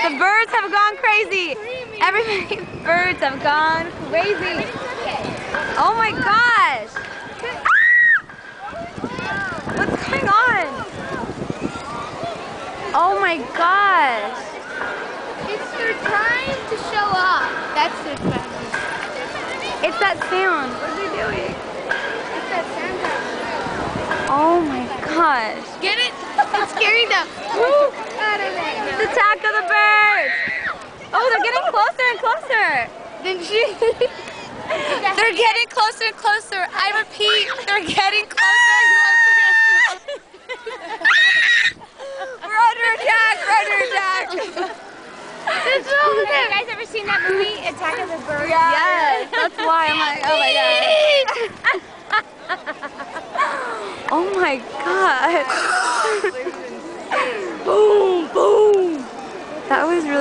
The birds have gone crazy. Everybody, birds have gone crazy. Oh my gosh. What's going on? Oh my gosh. It's their time to show off. That's their time. It's that sound. What are they doing? It's that sound. Oh my gosh. Get it? It's scaring them. Woo! I don't know. The attack of the birds. Oh, they're getting closer and closer. They're getting closer and closer. I repeat, they're getting closer and closer. We're under attack. We're under attack. Have you guys ever seen that movie, Attack of the Birds? Yes. That's why I'm like, oh my god. Oh my god. Boom, boom. That was really